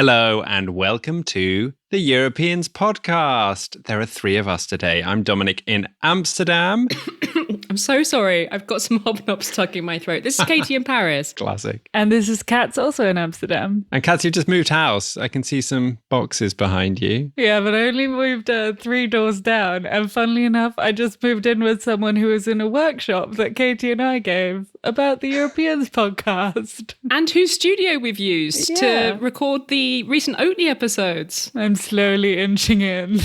Hello and welcome to the Europeans podcast. There are three of us today. I'm Dominic in Amsterdam. I'm so sorry. I've got some hobnobs stuck in my throat. This is Katy in Paris. Classic. And this is Katz, also in Amsterdam. And Katz, you've just moved house. I can see some boxes behind you. Yeah, but I only moved 3 doors down. And funnily enough, I just moved in with someone who was in a workshop that Katy and I gave about the Europeans podcast. And whose studio we've used to record the recent Oatly episodes. I'm slowly inching in.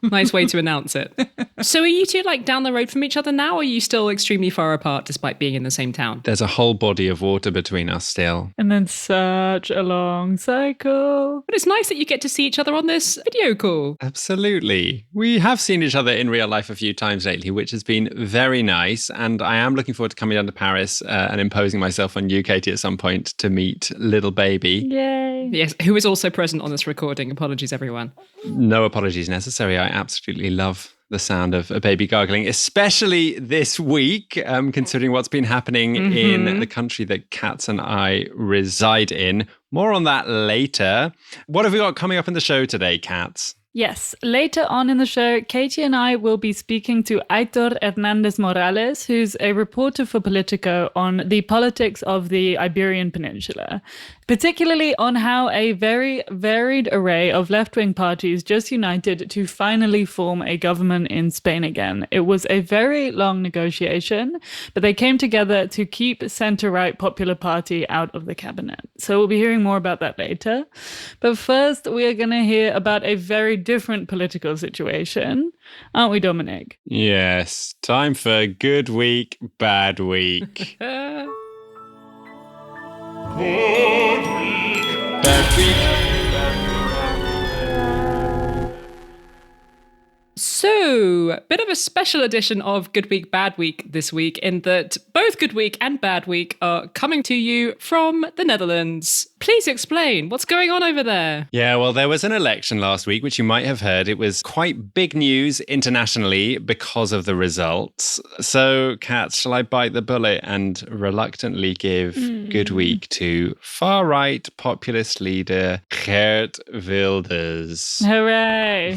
Nice way to announce it. So are you two like down the road from each other now, or are you still extremely far apart despite being in the same town? There's a whole body of water between us still. And then such a long cycle. But it's nice that you get to see each other on this video call. Absolutely. We have seen each other in real life a few times lately, which has been very nice. And I am looking forward to coming down to Paris and imposing myself on you, Katy, at some point to meet little baby. Yay. Yes, who is also present on this recording. Apologies, everyone. No apologies necessary. I absolutely love the sound of a baby gargling, especially this week, considering what's been happening in the country that Katz and I reside in. More on that later. What have we got coming up in the show today, Katz? Yes, later on in the show, Katy and I will be speaking to Aitor Hernández-Morales, who's a reporter for Politico on the politics of the Iberian Peninsula, particularly on how a very varied array of left-wing parties just united to finally form a government in Spain again. It was a very long negotiation, but they came together to keep centre-right Popular Party out of the cabinet. So we'll be hearing more about that later. But first, we are going to hear about a very different political situation. Aren't we, Dominic? Yes. Time for Good Week, Bad Week. Good week, bad week. So, bit of a special edition of Good Week, Bad Week this week, in that both Good Week and Bad Week are coming to you from the Netherlands. Please explain what's going on over there. Yeah, well, there was an election last week, which you might have heard. It was quite big news internationally because of the results. So, Katz, shall I bite the bullet and reluctantly give Good Week to far-right populist leader Geert Wilders? Hooray!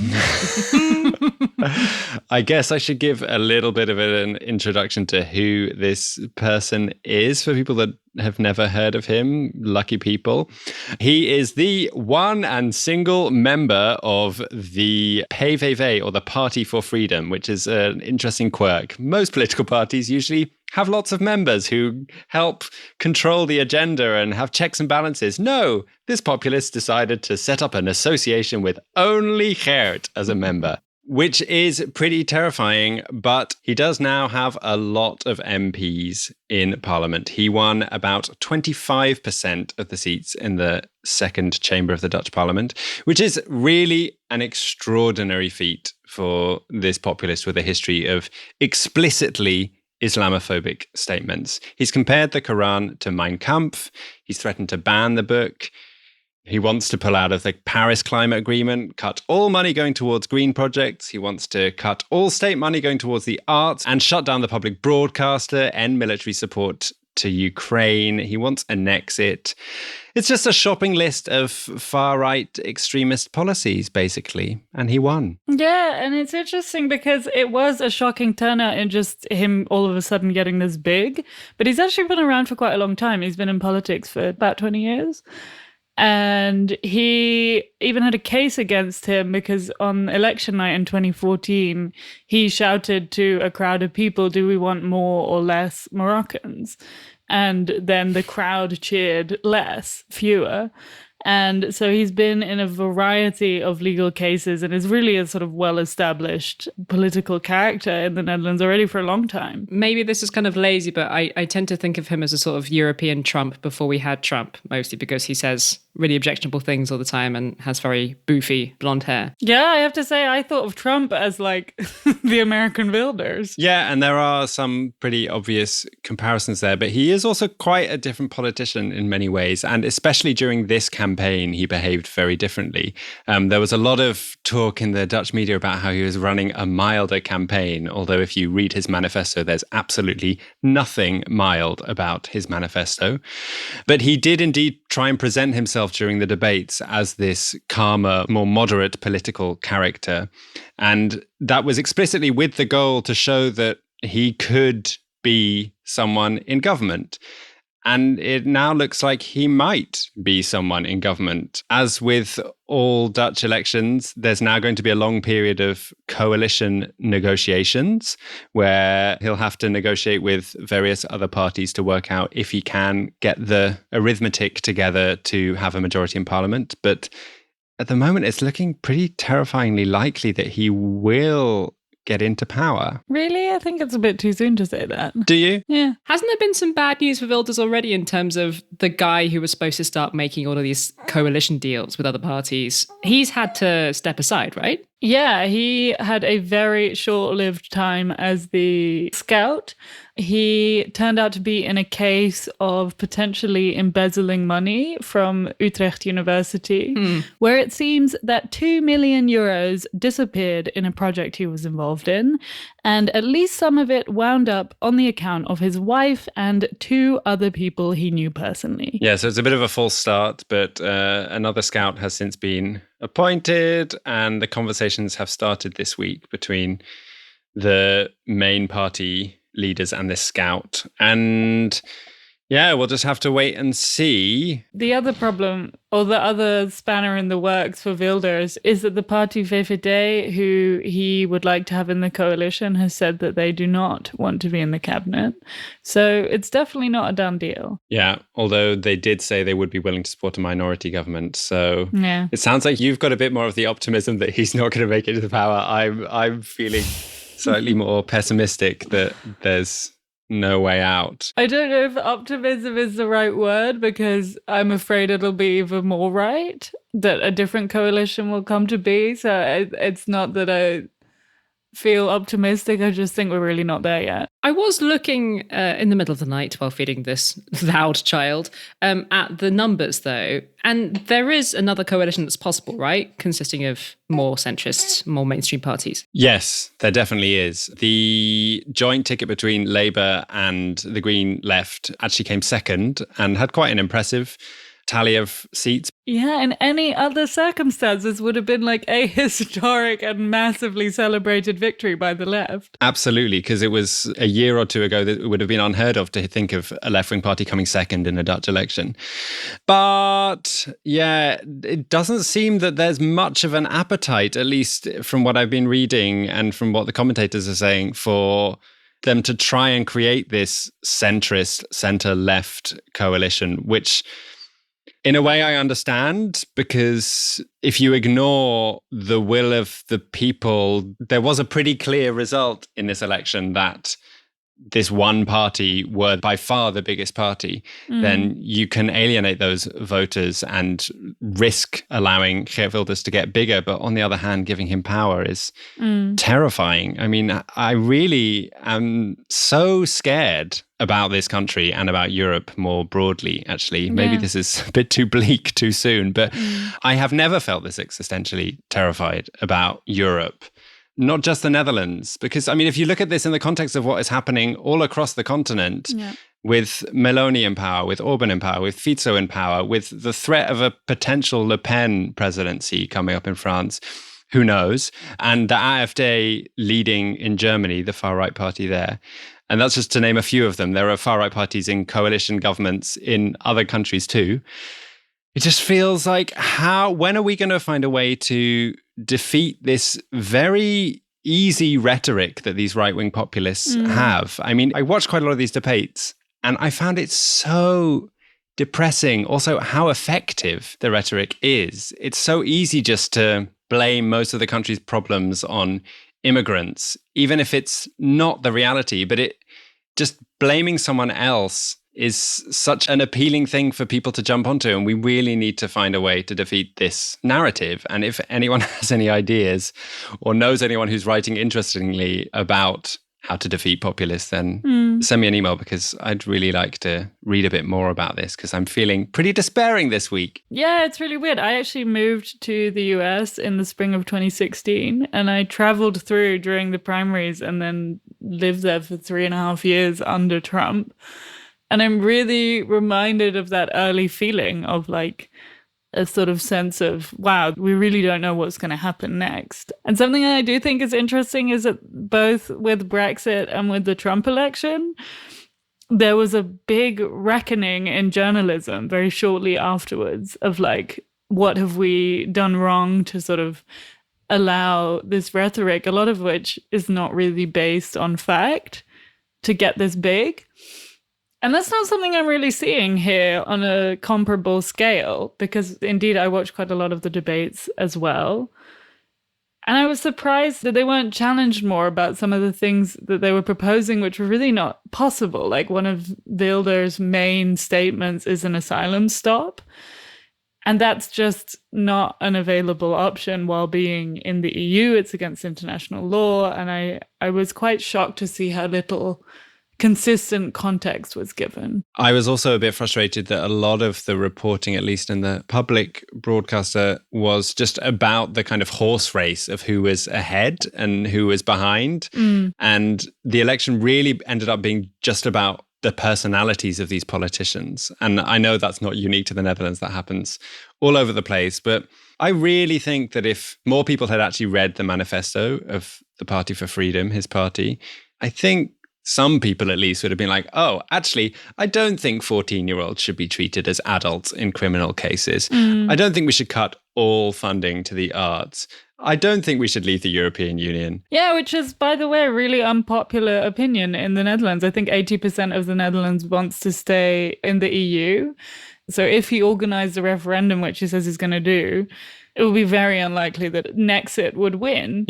I guess I should give a little bit of an introduction to who this person is for people that have never heard of him. Lucky people. He is the one and single member of the PVV, or the Party for Freedom, which is an interesting quirk. Most political parties usually have lots of members who help control the agenda and have checks and balances. No, this populist decided to set up an association with only Geert as a member, which is pretty terrifying, but he does now have a lot of MPs in Parliament. He won about 25% of the seats in the second chamber of the Dutch Parliament, which is really an extraordinary feat for this populist with a history of explicitly Islamophobic statements. He's compared the Quran to Mein Kampf. He's threatened to ban the book. He wants to pull out of the Paris Climate Agreement, cut all money going towards green projects. He wants to cut all state money going towards the arts and shut down the public broadcaster, end military support to Ukraine. He wants an exit. It's just a shopping list of far-right extremist policies, basically. And he won. Yeah, and it's interesting because it was a shocking turnout in just him all of a sudden getting this big. But he's actually been around for quite a long time. He's been in politics for about 20 years. And he even had a case against him because on election night in 2014, he shouted to a crowd of people, "Do we want more or less Moroccans?" And then the crowd cheered less, fewer. And so he's been in a variety of legal cases and is really a sort of well-established political character in the Netherlands already for a long time. Maybe this is kind of lazy, but I tend to think of him as a sort of European Trump before we had Trump, mostly because he says really objectionable things all the time and has very boofy blonde hair. Yeah, I have to say, I thought of Trump as like the American Wilders. Yeah, and there are some pretty obvious comparisons there, but he is also quite a different politician in many ways, and especially during this campaign, he behaved very differently. There was a lot of talk in the Dutch media about how he was running a milder campaign, although if you read his manifesto, there's absolutely nothing mild about his manifesto. But he did indeed try and present himself himself during the debates as this calmer, more moderate political character. And that was explicitly with the goal to show that he could be someone in government. And it now looks like he might be someone in government. As with all Dutch elections, there's now going to be a long period of coalition negotiations where he'll have to negotiate with various other parties to work out if he can get the arithmetic together to have a majority in parliament. But at the moment, it's looking pretty terrifyingly likely that he will get into power. Really? I think it's a bit too soon to say that. Do you? Yeah. Hasn't there been some bad news for Wilders already in terms of the guy who was supposed to start making all of these coalition deals with other parties? He's had to step aside, right? Yeah, he had a very short-lived time as the scout. He turned out to be in a case of potentially embezzling money from Utrecht University, where it seems that 2 million euros disappeared in a project he was involved in, and at least some of it wound up on the account of his wife and 2 other people he knew personally. Yeah, so it's a bit of a false start, but another scout has since been appointed, and the conversations have started this week between the main party leaders and this scout. And yeah, we'll just have to wait and see. The other problem, or the other spanner in the works for Wilders, is that the party VVD, who he would like to have in the coalition, has said that they do not want to be in the cabinet. So it's definitely not a done deal. Yeah, although they did say they would be willing to support a minority government. So Yeah. it sounds like you've got a bit more of the optimism that he's not going to make it to the power. I'm feeling slightly more pessimistic that there's no way out. I don't know if optimism is the right word, because I'm afraid it'll be even more right, that a different coalition will come to be. So it's not that I feel optimistic. I just think we're really not there yet. I was looking in the middle of the night while feeding this loud child at the numbers, though. And there is another coalition that's possible, right? Consisting of more centrists, more mainstream parties. Yes, there definitely is. The joint ticket between Labour and the Green Left actually came second and had quite an impressive tally of seats. Yeah, in any other circumstances would have been like a historic and massively celebrated victory by the left. Absolutely, because it was a year or two ago that it would have been unheard of to think of a left-wing party coming second in a Dutch election. But yeah, it doesn't seem that there's much of an appetite, at least from what I've been reading and from what the commentators are saying, for them to try and create this centrist, centre-left coalition, which in a way I understand, because if you ignore the will of the people, there was a pretty clear result in this election that this one party were by far the biggest party, then you can alienate those voters and risk allowing Geert Wilders to get bigger. But on the other hand, giving him power is terrifying. I mean, I really am so scared about this country and about Europe more broadly, actually. Maybe this is a bit too bleak too soon, but I have never felt this existentially terrified about Europe. Not just the Netherlands, because, I mean, if you look at this in the context of what is happening all across the continent, with Meloni in power, with Orban in power, with Fico in power, with the threat of a potential Le Pen presidency coming up in France, who knows, and the AfD leading in Germany, the far-right party there. And that's just to name a few of them. There are far-right parties in coalition governments in other countries too. It just feels like, when are we going to find a way to defeat this very easy rhetoric that these right-wing populists have? I mean, I watched quite a lot of these debates and I found it so depressing also how effective the rhetoric is. It's so easy just to blame most of the country's problems on immigrants, even if it's not the reality, but just blaming someone else is such an appealing thing for people to jump onto. And we really need to find a way to defeat this narrative. And if anyone has any ideas or knows anyone who's writing interestingly about how to defeat populists, then send me an email, because I'd really like to read a bit more about this, because I'm feeling pretty despairing this week. Yeah, it's really weird. I actually moved to the US in the spring of 2016, and I traveled through during the primaries and then lived there for 3.5 years under Trump. And I'm really reminded of that early feeling of like, a sort of sense of, wow, we really don't know what's going to happen next. And something I do think is interesting is that both with Brexit and with the Trump election, there was a big reckoning in journalism very shortly afterwards of like, what have we done wrong to sort of allow this rhetoric, a lot of which is not really based on fact, to get this big. And that's not something I'm really seeing here on a comparable scale, because indeed I watched quite a lot of the debates as well. And I was surprised that they weren't challenged more about some of the things that they were proposing, which were really not possible. Like one of Wilders' main statements is an asylum stop. And that's just not an available option while being in the EU. It's against international law. And I was quite shocked to see how little consistent context was given. I was also a bit frustrated that a lot of the reporting, at least in the public broadcaster, was just about the kind of horse race of who was ahead and who was behind. And the election really ended up being just about the personalities of these politicians. And I know that's not unique to the Netherlands. That happens all over the place. But I really think that if more people had actually read the manifesto of the Party for Freedom, his party, I think some people at least would have been like, oh, actually, I don't think 14-year-olds should be treated as adults in criminal cases. I don't think we should cut all funding to the arts. I don't think we should leave the European Union. Yeah, which is, by the way, a really unpopular opinion in the Netherlands. I think 80% of the Netherlands wants to stay in the EU. So if he organised a referendum, which he says he's going to do, it would be very unlikely that Nexit would win.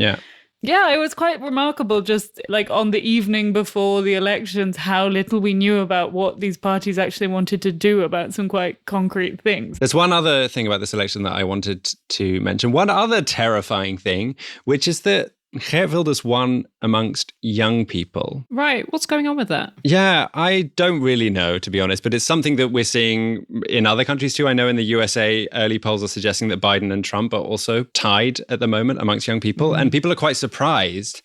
Yeah, it was quite remarkable just like on the evening before the elections, how little we knew about what these parties actually wanted to do about some quite concrete things. There's one other thing about this election that I wanted to mention. One other terrifying thing, which is that Geert Wilders won amongst young people. Right. What's going on with that? Yeah, I don't really know, to be honest, but it's something that we're seeing in other countries too. I know in the USA, early polls are suggesting that Biden and Trump are also tied at the moment amongst young people. And people are quite surprised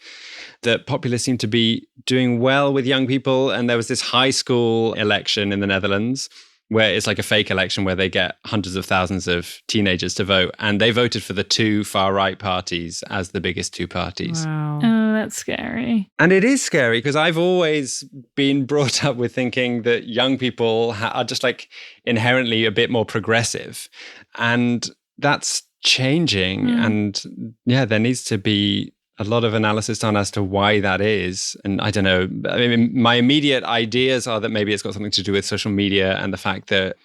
that populists seem to be doing well with young people. And there was this high school election in the Netherlands where it's like a fake election where they get hundreds of thousands of teenagers to vote. And they voted for the two far-right parties as the biggest two parties. Wow. Oh, that's scary. And it is scary because I've always been brought up with thinking that young people are just like inherently a bit more progressive. And that's changing. And yeah, there needs to be a lot of analysis done as to why that is. And I don't know, I mean, my immediate ideas are that maybe it's got something to do with social media and the fact that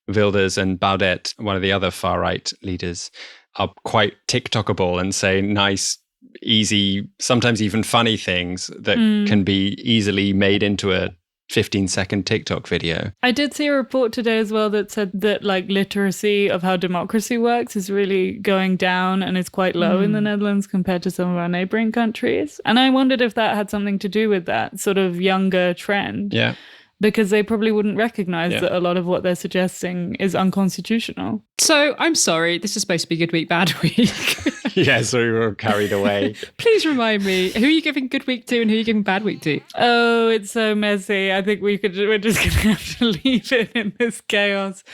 Wilders and Baudet, one of the other far-right leaders, are quite TikTokable and say nice, easy, sometimes even funny things that can be easily made into a 15-second TikTok video. I did see a report today as well that said that like literacy of how democracy works is really going down and is quite low in the Netherlands compared to some of our neighboring countries. And I wondered if that had something to do with that sort of younger trend. Yeah. Because they probably wouldn't recognize that a lot of what they're suggesting is unconstitutional. So I'm sorry, this is supposed to be Good Week, Bad Week. Yeah, so we were carried away. Please remind me, who are you giving Good Week to and who are you giving Bad Week to? Oh, it's so messy. I think we're just going to have to leave it in this chaos.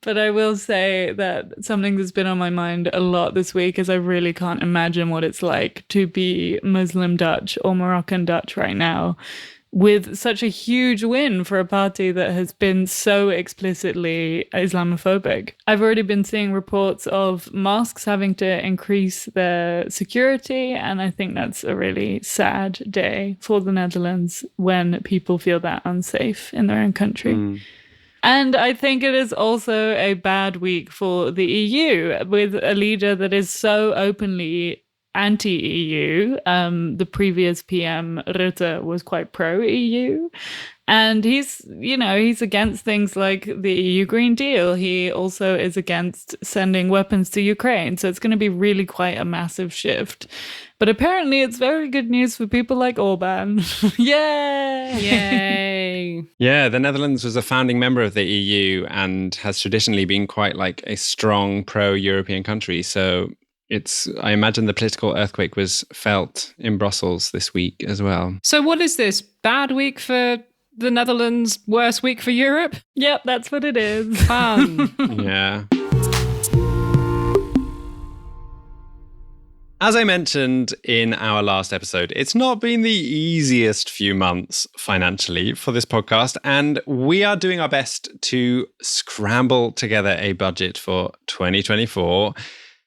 But I will say that something that's been on my mind a lot this week is I really can't imagine what it's like to be Muslim Dutch or Moroccan Dutch right now, with such a huge win for a party that has been so explicitly Islamophobic. I've already been seeing reports of mosques having to increase their security, and I think that's a really sad day for the Netherlands when people feel that unsafe in their own country. And I think it is also a bad week for the EU, with a leader that is so openly anti-EU. The previous PM, Rutte, was quite pro-EU. And he's against things like the EU Green Deal. He also is against sending weapons to Ukraine. So it's going to be really quite a massive shift. But apparently it's very good news for people like Orban. Yay! Yay! Yeah, the Netherlands was a founding member of the EU and has traditionally been quite like a strong pro-European country. So I imagine the political earthquake was felt in Brussels this week as well. So what is this? Bad week for the Netherlands, worse week for Europe? Yep, that's what it is. Fun. Yeah. As I mentioned in our last episode, it's not been the easiest few months financially for this podcast, and we are doing our best to scramble together a budget for 2024.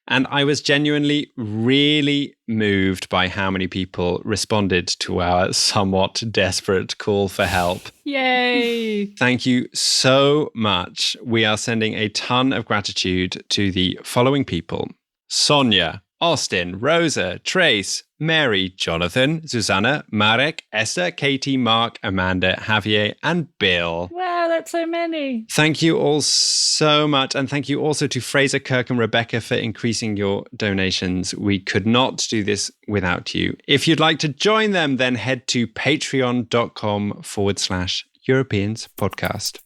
And I was genuinely really moved by how many people responded to our somewhat desperate call for help. Yay! Thank you so much. We are sending a ton of gratitude to the following people: Sonia, Austin, Rosa, Trace, Mary, Jonathan, Susanna, Marek, Esther, Katy, Mark, Amanda, Javier, and Bill. Wow, that's so many. Thank you all so much. And thank you also to Fraser, Kirk, and Rebecca for increasing your donations. We could not do this without you. If you'd like to join them, then head to patreon.com/Europeans podcast.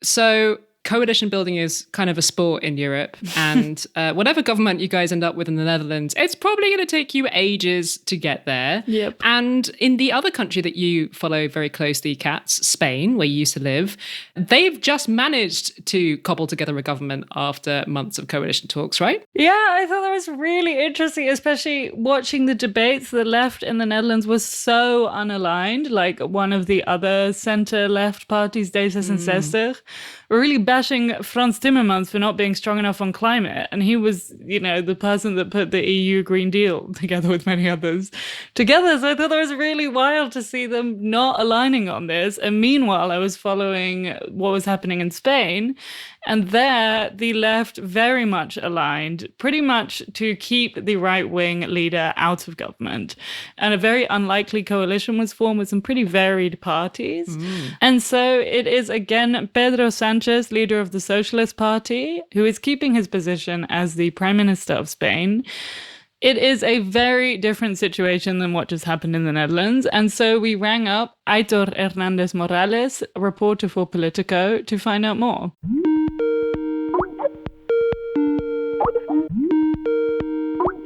So coalition building is kind of a sport in Europe, and whatever government you guys end up with in the Netherlands, it's probably going to take you ages to get there. Yep. And in the other country that you follow very closely, Katz, Spain, where you used to live, they've just managed to cobble together a government after months of coalition talks, right? Yeah, I thought that was really interesting, especially watching the debates. The left in the Netherlands was so unaligned. Like one of the other center-left parties, D66, were really bashing Frans Timmermans for not being strong enough on climate. And he was, the person that put the EU Green Deal, together with many others, together. So I thought that was really wild to see them not aligning on this. And meanwhile, I was following what was happening in Spain. And there, the left very much aligned, pretty much to keep the right-wing leader out of government. And a very unlikely coalition was formed with some pretty varied parties. And so it is, again, Pedro Sánchez, leader of the Socialist Party, who is keeping his position as the Prime Minister of Spain. It is a very different situation than what just happened in the Netherlands. And so we rang up Aitor Hernández-Morales, a reporter for Politico, to find out more.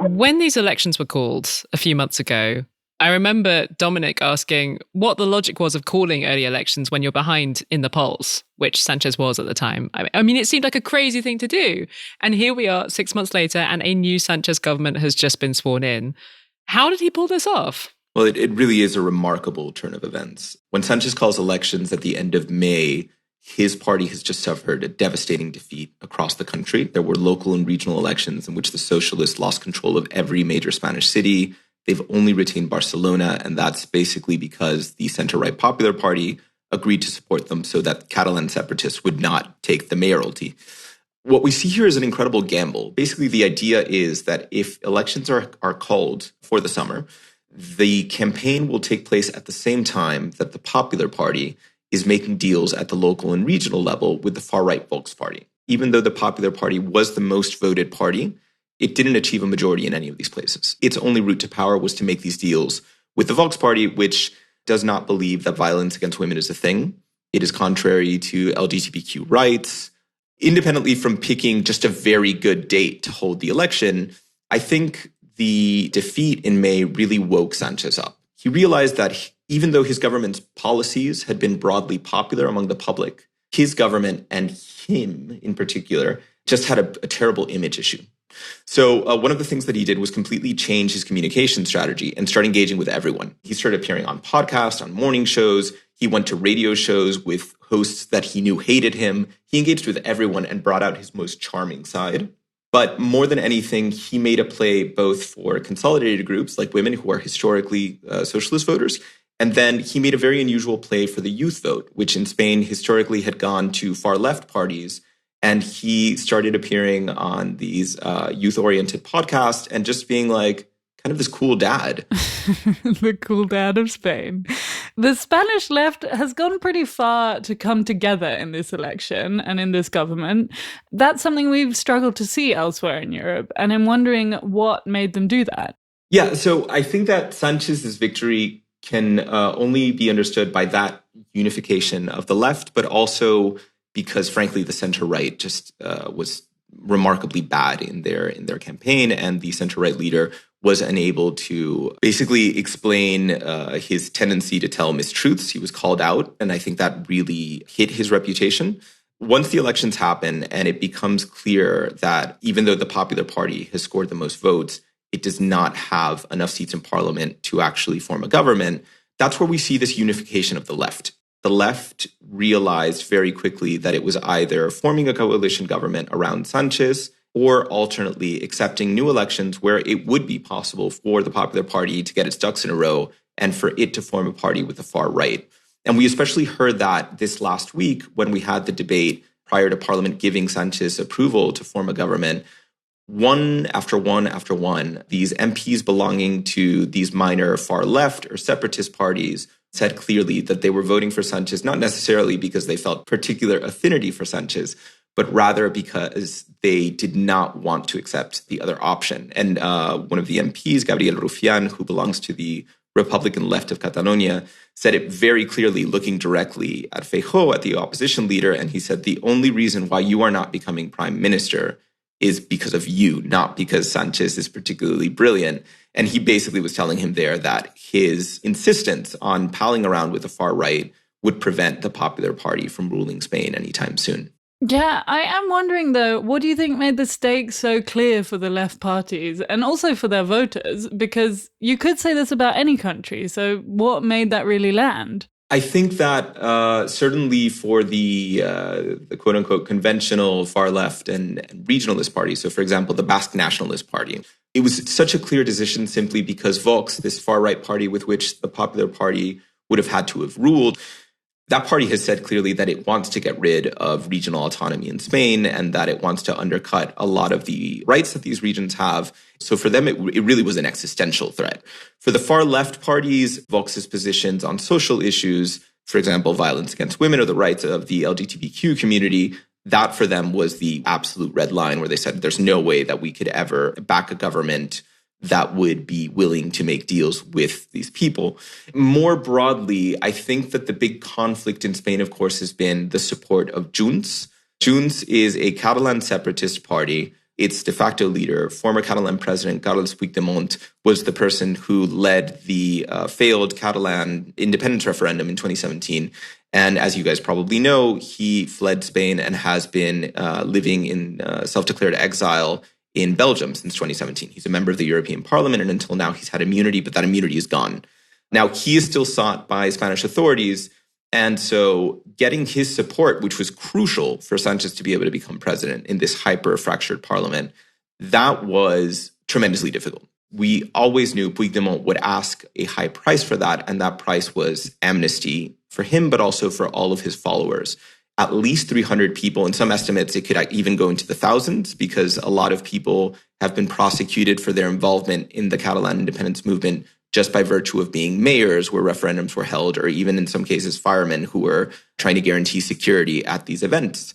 When these elections were called a few months ago, I remember Dominic asking what the logic was of calling early elections when you're behind in the polls, which Sanchez was at the time. I mean, it seemed like a crazy thing to do. And here we are 6 months later, and a new Sanchez government has just been sworn in. How did he pull this off? Well, it really is a remarkable turn of events. When Sanchez calls elections at the end of May, his party has just suffered a devastating defeat across the country. There were local and regional elections in which the socialists lost control of every major Spanish city. They've only retained Barcelona, and that's basically because the center-right Popular Party agreed to support them so that Catalan separatists would not take the mayoralty. What we see here is an incredible gamble. Basically, the idea is that if elections are called for the summer, the campaign will take place at the same time that the Popular Party is making deals at the local and regional level with the far-right Volksparty. Even though the Popular Party was the most voted party, it didn't achieve a majority in any of these places. Its only route to power was to make these deals with the Volksparty, which does not believe that violence against women is a thing. It is contrary to LGBTQ rights. Independently from picking just a very good date to hold the election, I think the defeat in May really woke Sanchez up. He realized that even though his government's policies had been broadly popular among the public, his government and him in particular just had a terrible image issue. So one of the things that he did was completely change his communication strategy and start engaging with everyone. He started appearing on podcasts, on morning shows. He went to radio shows with hosts that he knew hated him. He engaged with everyone and brought out his most charming side. But more than anything, he made a play both for consolidated groups like women who are historically socialist voters. And then he made a very unusual play for the youth vote, which in Spain historically had gone to far left parties. And he started appearing on these youth-oriented podcasts and just being like kind of this cool dad. The cool dad of Spain. The Spanish left has gone pretty far to come together in this election and in this government. That's something we've struggled to see elsewhere in Europe. And I'm wondering what made them do that. Yeah, so I think that Sanchez's victory can only be understood by that unification of the left, but also because, frankly, the center-right just was remarkably bad in their campaign, and the center-right leader was unable to basically explain his tendency to tell mistruths. He was called out, and I think that really hit his reputation. Once the elections happen and it becomes clear that even though the Popular Party has scored the most votes, it does not have enough seats in parliament to actually form a government, that's where we see this unification of the left. The left realized very quickly that it was either forming a coalition government around Sanchez or alternately accepting new elections where it would be possible for the Popular Party to get its ducks in a row and for it to form a party with the far right. And we especially heard that this last week when we had the debate prior to Parliament giving Sanchez approval to form a government. One after one after one, these MPs belonging to these minor far left or separatist parties said clearly that they were voting for Sanchez, not necessarily because they felt particular affinity for Sanchez, but rather because they did not want to accept the other option. And one of the MPs, Gabriel Rufián, who belongs to the Republican left of Catalonia, said it very clearly, looking directly at Feijóo, at the opposition leader, and he said, the only reason why you are not becoming prime minister is because of you, not because Sanchez is particularly brilliant. And he basically was telling him there that his insistence on palling around with the far right would prevent the Popular Party from ruling Spain anytime soon. Yeah, I am wondering, though, what do you think made the stakes so clear for the left parties and also for their voters? Because you could say this about any country. So what made that really land? I think that certainly for the quote-unquote conventional far left and regionalist parties, so for example, the Basque Nationalist Party, it was such a clear decision simply because Vox, this far-right party with which the Popular Party would have had to have ruled, that party has said clearly that it wants to get rid of regional autonomy in Spain and that it wants to undercut a lot of the rights that these regions have. So for them, it really was an existential threat. For the far left parties, Vox's positions on social issues, for example, violence against women or the rights of the LGBTQ community, that for them was the absolute red line where they said there's no way that we could ever back a government that would be willing to make deals with these people. More broadly, I think that the big conflict in Spain, of course, has been the support of Junts. Junts is a Catalan separatist party. Its de facto leader, former Catalan president Carles Puigdemont, was the person who led the failed Catalan independence referendum in 2017. And as you guys probably know, he fled Spain and has been living in self-declared exile in Belgium since 2017. He's a member of the European Parliament, and until now he's had immunity, but that immunity is gone. Now, he is still sought by Spanish authorities, and so getting his support, which was crucial for Sanchez to be able to become president in this hyper-fractured parliament, that was tremendously difficult. We always knew Puigdemont would ask a high price for that, and that price was amnesty for him, but also for all of his followers. At least 300 people. In some estimates, it could even go into the thousands because a lot of people have been prosecuted for their involvement in the Catalan independence movement just by virtue of being mayors where referendums were held, or even in some cases, firemen who were trying to guarantee security at these events.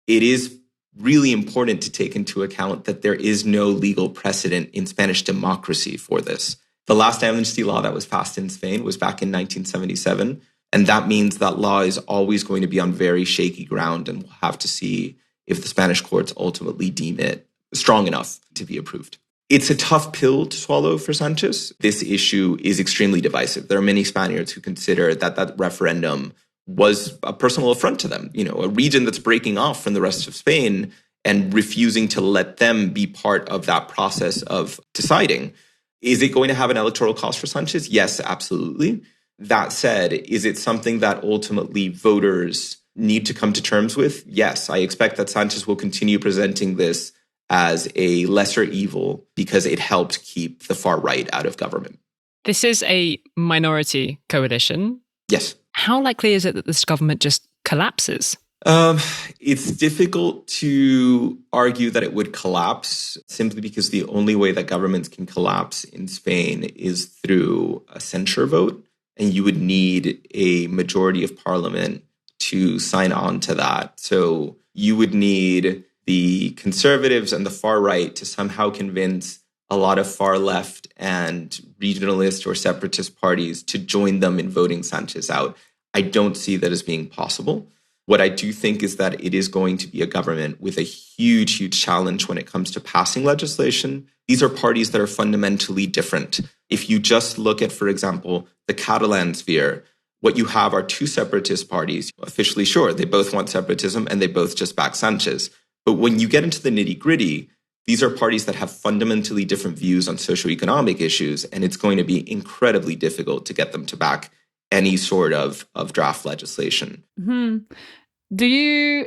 It is really important to take into account that there is no legal precedent in Spanish democracy for this. The last amnesty law that was passed in Spain was back in 1977. And that means that law is always going to be on very shaky ground, and we'll have to see if the Spanish courts ultimately deem it strong enough to be approved. It's a tough pill to swallow for Sanchez. This issue is extremely divisive. There are many Spaniards who consider that that referendum was a personal affront to them, a region that's breaking off from the rest of Spain and refusing to let them be part of that process of deciding. Is it going to have an electoral cost for Sanchez? Yes, absolutely. That said, is it something that ultimately voters need to come to terms with? Yes, I expect that Sanchez will continue presenting this as a lesser evil because it helped keep the far right out of government. This is a minority coalition. Yes. How likely is it that this government just collapses? It's difficult to argue that it would collapse simply because the only way that governments can collapse in Spain is through a censure vote. And you would need a majority of parliament to sign on to that. So you would need the conservatives and the far right to somehow convince a lot of far left and regionalist or separatist parties to join them in voting Sanchez out. I don't see that as being possible. What I do think is that it is going to be a government with a huge, huge challenge when it comes to passing legislation. These are parties that are fundamentally different. If you just look at, for example, the Catalan sphere, what you have are two separatist parties. Officially, sure, they both want separatism and they both just back Sanchez. But when you get into the nitty-gritty, these are parties that have fundamentally different views on socioeconomic issues, and it's going to be incredibly difficult to get them to back any sort of draft legislation. Mm-hmm. Do you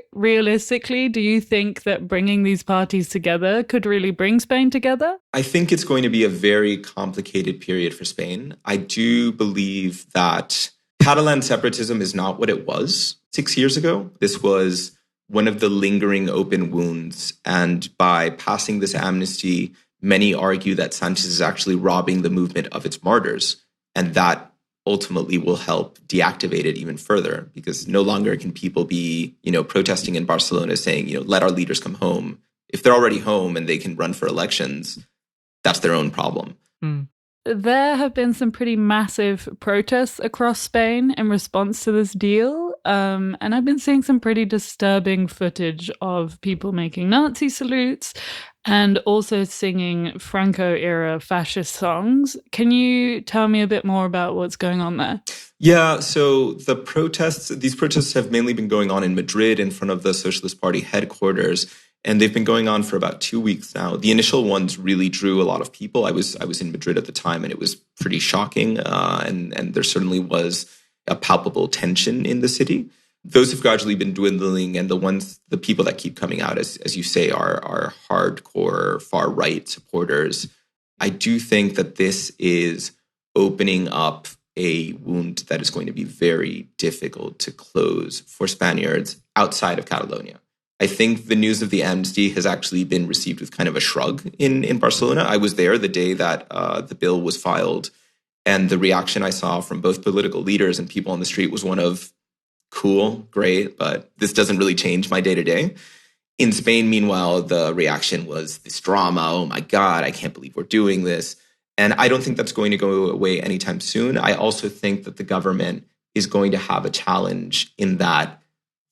think that bringing these parties together could really bring Spain together? I think it's going to be a very complicated period for Spain. I do believe that Catalan separatism is not what it was 6 years ago. This was one of the lingering open wounds. And by passing this amnesty, many argue that Sanchez is actually robbing the movement of its martyrs. And that ultimately will help deactivate it even further, because no longer can people be, protesting in Barcelona saying, let our leaders come home. If they're already home and they can run for elections, that's their own problem. Mm. There have been some pretty massive protests across Spain in response to this deal. And I've been seeing some pretty disturbing footage of people making Nazi salutes and also singing Franco-era fascist songs. Can you tell me a bit more about what's going on there? Yeah, so these protests have mainly been going on in Madrid in front of the Socialist Party headquarters, and they've been going on for about 2 weeks now. The initial ones really drew a lot of people. I was in Madrid at the time, and it was pretty shocking, and there certainly was a palpable tension in the city. Those have gradually been dwindling, and the people that keep coming out, as you say, are hardcore far-right supporters. I do think that this is opening up a wound that is going to be very difficult to close for Spaniards outside of Catalonia. I think the news of the amnesty has actually been received with kind of a shrug in Barcelona. I was there the day that the bill was filed, and the reaction I saw from both political leaders and people on the street was one of, cool, great, but this doesn't really change my day-to-day. In Spain, meanwhile, the reaction was this drama. Oh my God, I can't believe we're doing this. And I don't think that's going to go away anytime soon. I also think that the government is going to have a challenge in that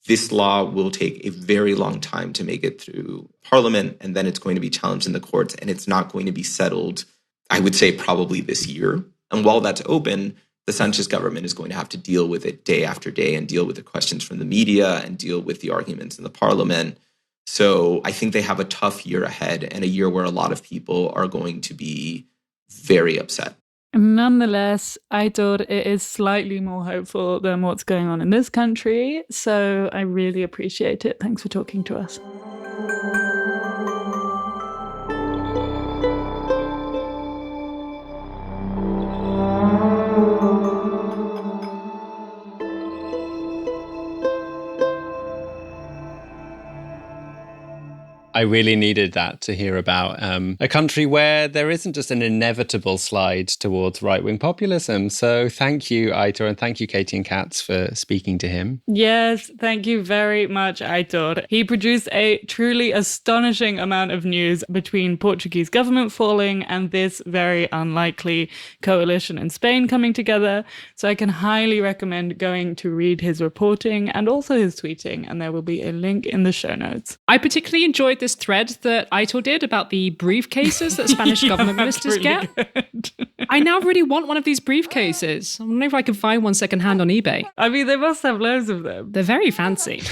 this law will take a very long time to make it through Parliament, and then it's going to be challenged in the courts, and it's not going to be settled, I would say, probably this year. And while that's open, the Sanchez government is going to have to deal with it day after day and deal with the questions from the media and deal with the arguments in the Parliament. So I think they have a tough year ahead, and a year where a lot of people are going to be very upset. Nonetheless, Aitor, it is slightly more hopeful than what's going on in this country. So I really appreciate it. Thanks for talking to us. I really needed that to hear about a country where there isn't just an inevitable slide towards right-wing populism. So thank you, Aitor, and thank you, Katy and Katz, for speaking to him. Yes, thank you very much, Aitor. He produced a truly astonishing amount of news between Portuguese government falling and this very unlikely coalition in Spain coming together. So I can highly recommend going to read his reporting and also his tweeting, and there will be a link in the show notes. I particularly enjoyed this thread that Aitor did about the briefcases that Spanish government ministers really get. I now really want one of these briefcases. I wonder if I can find one secondhand on eBay. I mean, they must have loads of them. They're very fancy.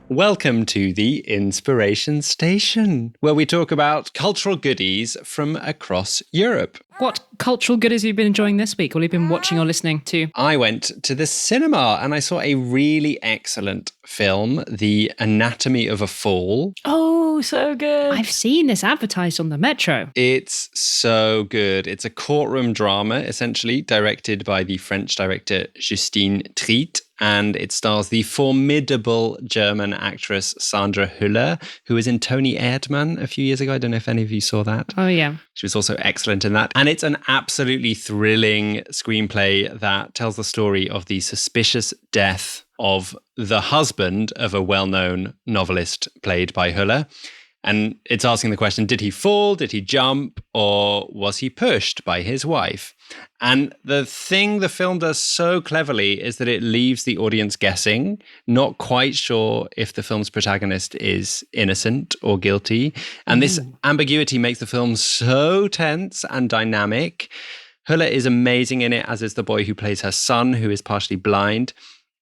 Welcome to the Inspiration Station, where we talk about cultural goodies from across Europe. What cultural goodies have you been enjoying this week? What have you been watching or listening to? I went to the cinema and I saw a really excellent film, The Anatomy of a Fall. Oh, so good. I've seen this advertised on the Metro. It's so good. It's a courtroom drama, essentially, directed by the French director Justine Triet. And it stars the formidable German actress Sandra Hüller, who was in Tony Erdmann a few years ago. I don't know if any of you saw that. Oh, yeah. She was also excellent in that. And it's an absolutely thrilling screenplay that tells the story of the suspicious death of the husband of a well-known novelist played by Hüller. And it's asking the question, did he fall? Did he jump? Or was he pushed by his wife? And the thing the film does so cleverly is that it leaves the audience guessing, not quite sure if the film's protagonist is innocent or guilty. And this ambiguity makes the film so tense and dynamic. Hulla is amazing in it, as is the boy who plays her son, who is partially blind.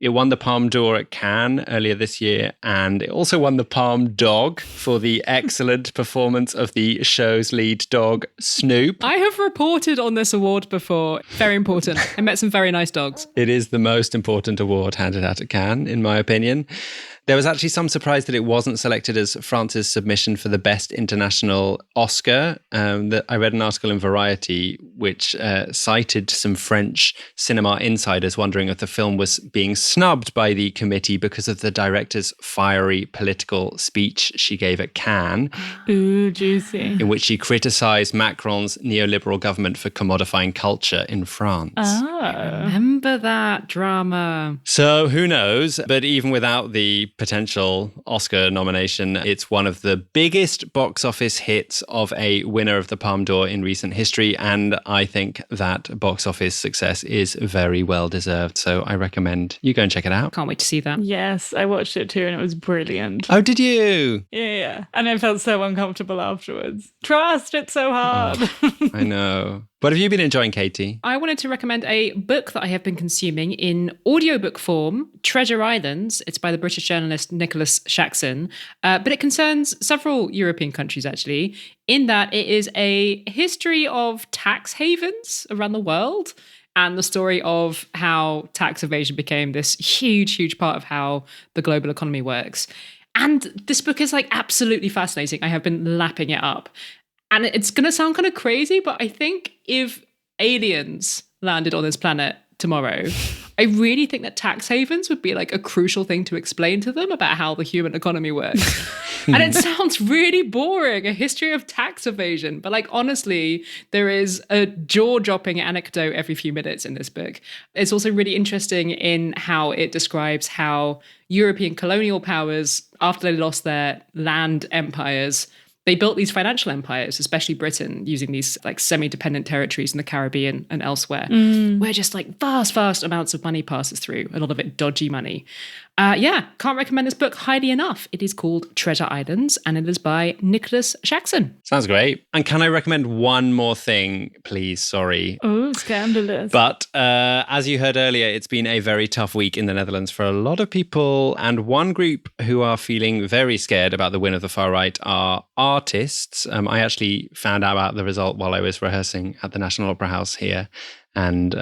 It won the Palme d'Or at Cannes earlier this year, and it also won the Palme d'Og for the excellent performance of the show's lead dog, Snoop. I have reported on this award before. Very important. I met some very nice dogs. It is the most important award handed out at Cannes, in my opinion. There was actually some surprise that it wasn't selected as France's submission for the Best International Oscar. I read an article in Variety which cited some French cinema insiders wondering if the film was being snubbed by the committee because of the director's fiery political speech she gave at Cannes. Ooh, juicy. In which she criticised Macron's neoliberal government for commodifying culture in France. Oh. Remember that drama. So who knows? But even without the potential Oscar nomination, it's one of the biggest box office hits of a winner of the Palme d'Or in recent history. And I think that box office success is very well deserved. So I recommend you go and check it out. Can't wait to see that. Yes, I watched it too and it was brilliant. Oh, did you? Yeah. And I felt so uncomfortable afterwards. Trust, it's so hard. I know. What have you been enjoying, Katy? I wanted to recommend a book that I have been consuming in audiobook form, Treasure Islands. It's by the British journalist Nicholas Shaxson, but it concerns several European countries, actually, in that it is a history of tax havens around the world and the story of how tax evasion became this huge, huge part of how the global economy works. And this book is like absolutely fascinating. I have been lapping it up. And it's going to sound kind of crazy, but I think if aliens landed on this planet tomorrow, I really think that tax havens would be like a crucial thing to explain to them about how the human economy works. And it sounds really boring, a history of tax evasion. But like, honestly, there is a jaw-dropping anecdote every few minutes in this book. It's also really interesting in how it describes how European colonial powers, after they lost their land empires, they built these financial empires, especially Britain, using these like semi-dependent territories in the Caribbean and elsewhere, where just like vast amounts of money passes through, a lot of it dodgy money. Can't recommend this book highly enough. It is called Treasure Islands, and it is by Nicholas Shaxson. Sounds great. And can I recommend one more thing, please? Sorry. Oh, scandalous. But as you heard earlier, it's been a very tough week in the Netherlands for a lot of people. And one group who are feeling very scared about the win of the far right are artists. I actually found out about the result while I was rehearsing at the National Opera House here. And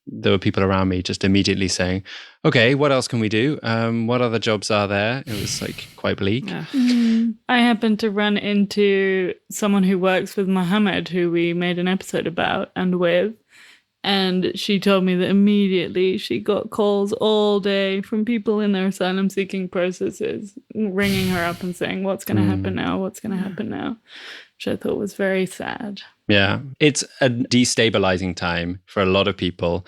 there were people around me just immediately saying, okay, what else can we do? What other jobs are there? It was like quite bleak. Yeah. I happened to run into someone who works with Mohammed, who we made an episode about and with. And she told me that immediately she got calls all day from people in their asylum seeking processes, ringing her up and saying, what's going to happen now? What's going to happen now? Which I thought was very sad. Yeah, it's a destabilizing time for a lot of people.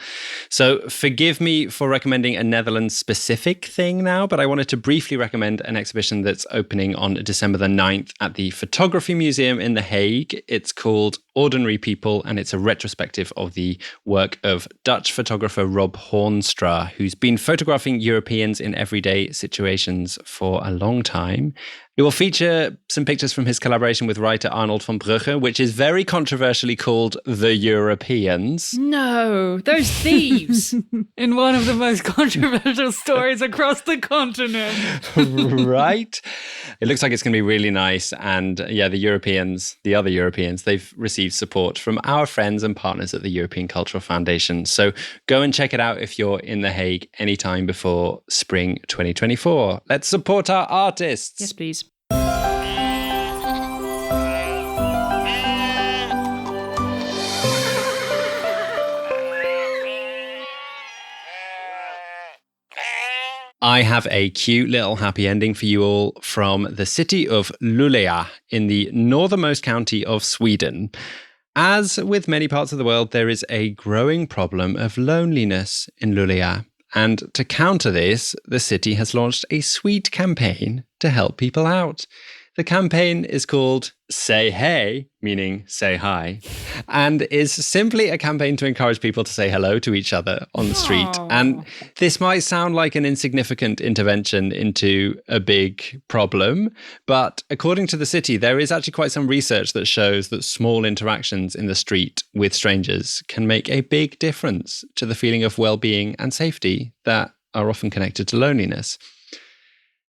So forgive me for recommending a Netherlands-specific thing now, but I wanted to briefly recommend an exhibition that's opening on December the 9th at the Photography Museum in The Hague. It's called Ordinary People, and it's a retrospective of the work of Dutch photographer Rob Hoornstra, who's been photographing Europeans in everyday situations for a long time. It will feature some pictures from his collaboration with writer Arnold van Brugge, which is very controversially called The Europeans. No, those thieves. In one of the most controversial stories across the continent. Right? It looks like it's going to be really nice. And yeah, the Europeans, the other Europeans, they've received support from our friends and partners at the European Cultural Foundation. So go and check it out if you're in The Hague anytime before spring 2024. Let's support our artists. Yes, please. I have a cute little happy ending for you all from the city of Luleå in the northernmost county of Sweden. As with many parts of the world, there is a growing problem of loneliness in Luleå. And to counter this, the city has launched a sweet campaign to help people out. The campaign is called Say Hey, meaning say hi, and is simply a campaign to encourage people to say hello to each other on the street. Aww. And this might sound like an insignificant intervention into a big problem, but according to the city, there is actually quite some research that shows that small interactions in the street with strangers can make a big difference to the feeling of well-being and safety that are often connected to loneliness.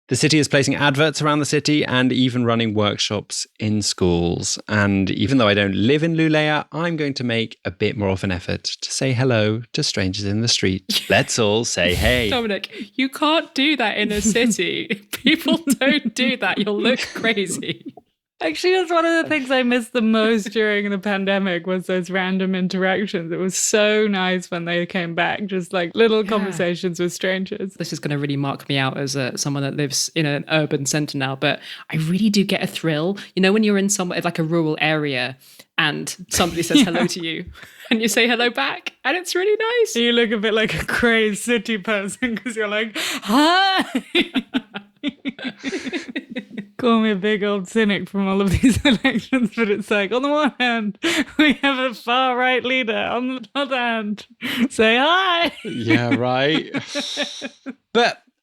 The city is placing adverts around the city and even running workshops in schools. And even though I don't live in Lulea, I'm going to make a bit more of an effort to say hello to strangers in the street. Let's all say hey. Dominic, you can't do that in a city. People don't do that. You'll look crazy. Actually, that's one of the things I missed the most during the pandemic was those random interactions. It was so nice when they came back, just like little conversations with strangers. This is going to really mark me out as someone that lives in an urban centre now, but I really do get a thrill. You know, when you're in somewhere like a rural area and somebody says hello to you and you say hello back and it's really nice. You look a bit like a crazed city person because you're like, hi! Call me a big old cynic from all of these elections, but it's like, on the one hand, we have a far-right leader. On the other hand, say hi. Yeah, right.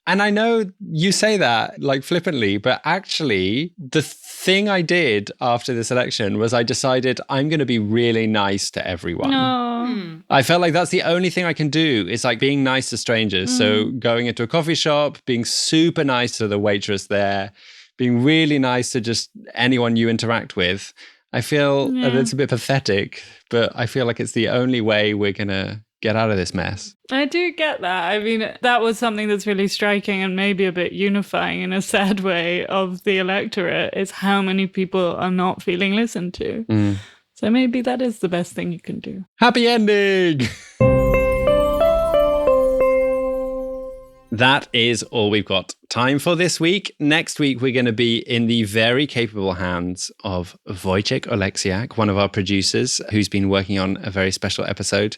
And I know you say that like flippantly, but actually the thing I did after this election was I decided I'm going to be really nice to everyone. No. I felt like that's the only thing I can do is like being nice to strangers. So going into a coffee shop, being super nice to the waitress there, being really nice to just anyone you interact with. I feel that it's a bit pathetic, but I feel like it's the only way we're going to get out of this mess. I do get that. I mean, that was something that's really striking and maybe a bit unifying in a sad way of the electorate is how many people are not feeling listened to. So maybe that is the best thing you can do. Happy ending! That is all we've got time for this week. Next week, we're going to be in the very capable hands of Wojciech Oleksiak, one of our producers, who's been working on a very special episode.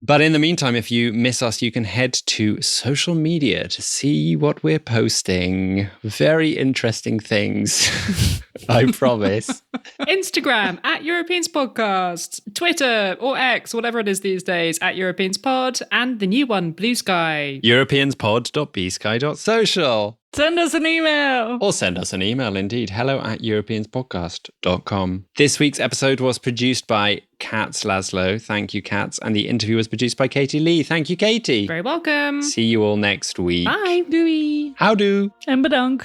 But in the meantime, if you miss us, you can head to social media to see what we're posting. Very interesting things, I promise. Instagram at Europeans Podcast, Twitter or X, whatever it is these days, at Europeans Pod, and the new one, Blue Sky. Europeanspod.bsky.social. Send us an email. Or send us an email, indeed. hello@europeanspodcast.com. This week's episode was produced by Katz Laszlo. Thank you, Katz. And the interview was produced by Katy Lee. Thank you, Katy. Very welcome. See you all next week. Bye. Doei. How do? And badonk.